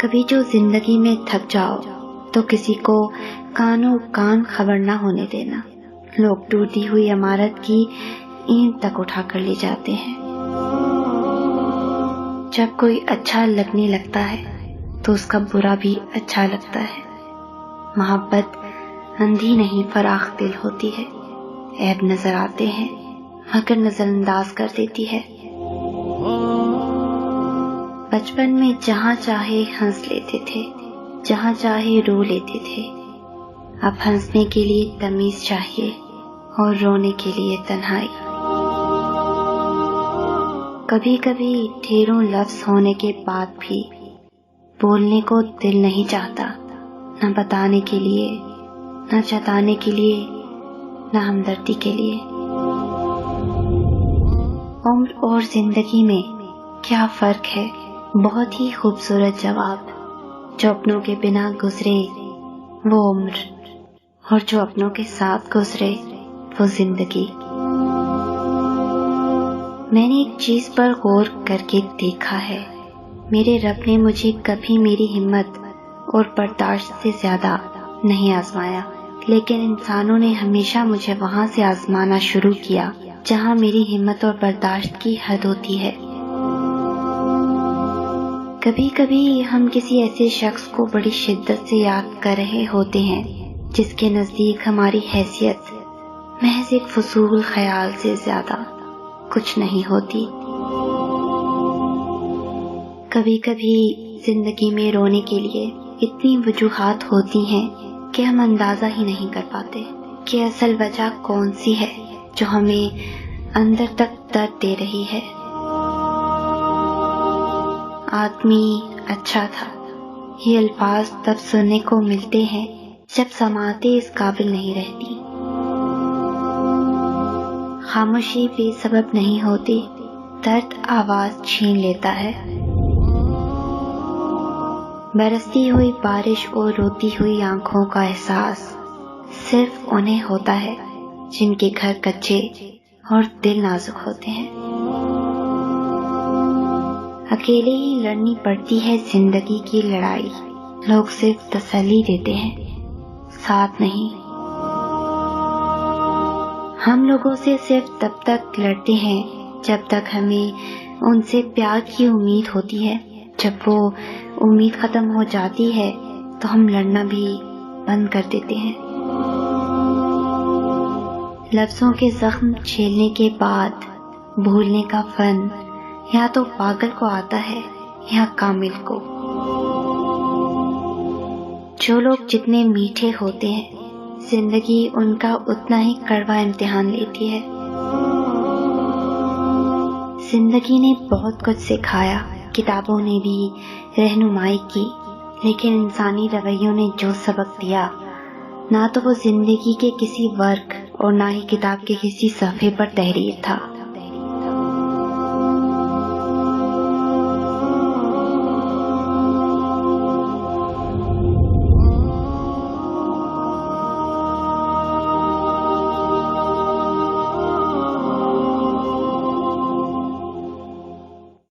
کبھی جو زندگی میں تھک جاؤ تو کسی کو کانوں کان خبر نہ ہونے دینا. لوگ ٹوٹی ہوئی عمارت کی اینٹ تک اٹھا کر لے جاتے ہیں. جب کوئی اچھا لگنے لگتا ہے تو اس کا برا بھی اچھا لگتا ہے. محبت اندھی نہیں فراخ دل ہوتی ہے. عیب نظر آتے ہیں مگر نظر انداز کر دیتی ہے. بچپن میں جہاں چاہے ہنس لیتے تھے، جہاں چاہے رو لیتے تھے. اب ہنسنے کے لیے تمیز چاہیے اور رونے کے لیے تنہائی. کبھی کبھی ڈھیروں لفظ ہونے کے بعد بھی بولنے کو دل نہیں چاہتا، نہ بتانے کے لیے، نہ جتانے کے لیے، نہ ہمدردی کے لیے. عمر اور زندگی میں کیا فرق ہے؟ بہت ہی خوبصورت جواب. جو اپنوں کے بنا گزرے وہ عمر، اور جو اپنوں کے ساتھ گزرے وہ زندگی. میں نے ایک چیز پر غور کر کے دیکھا ہے. میرے رب نے مجھے کبھی میری ہمت اور برداشت سے زیادہ نہیں آزمایا، لیکن انسانوں نے ہمیشہ مجھے وہاں سے آزمانا شروع کیا جہاں میری ہمت اور برداشت کی حد ہوتی ہے. کبھی کبھی ہم کسی ایسے شخص کو بڑی شدت سے یاد کر رہے ہوتے ہیں جس کے نزدیک ہماری حیثیت محض ایک فضول خیال سے زیادہ کچھ نہیں ہوتی. کبھی کبھی زندگی میں رونے کے لیے اتنی وجوہات ہوتی ہیں کہ ہم اندازہ ہی نہیں کر پاتے کہ اصل وجہ کون سی ہے جو ہمیں اندر تک درد دے رہی ہے. آدمی اچھا تھا، یہ الفاظ تب سننے کو ملتے ہیں جب سماعتیں اس قابل نہیں رہتی. خاموشی بے سبب نہیں ہوتی، درد آواز چھین لیتا ہے. برستی ہوئی بارش اور روتی ہوئی آنکھوں کا احساس صرف انہیں ہوتا ہے جن کے گھر کچے اور دل نازک ہوتے ہیں. اکیلے ہی لڑنی پڑتی ہے زندگی کی لڑائی. لوگ صرف تسلی دیتے ہیں، ساتھ نہیں. ہم لوگوں سے صرف تب تک لڑتے ہیں جب تک ہمیں ان سے پیار کی امید ہوتی ہے. جب وہ امید ختم ہو جاتی ہے تو ہم لڑنا بھی بند کر دیتے ہیں. لفظوں کے زخم جھیلنے کے بعد بھولنے کا فن یا تو پاگل کو آتا ہے یا کامل کو. جو لوگ جتنے میٹھے ہوتے ہیں زندگی ان کا اتنا ہی کڑوا امتحان لیتی ہے. زندگی نے بہت کچھ سکھایا، کتابوں نے بھی رہنمائی کی، لیکن انسانی رویوں نے جو سبق دیا نہ تو وہ زندگی کے کسی ورق اور نہ ہی کتاب کے کسی صفحے پر تحریر تھا.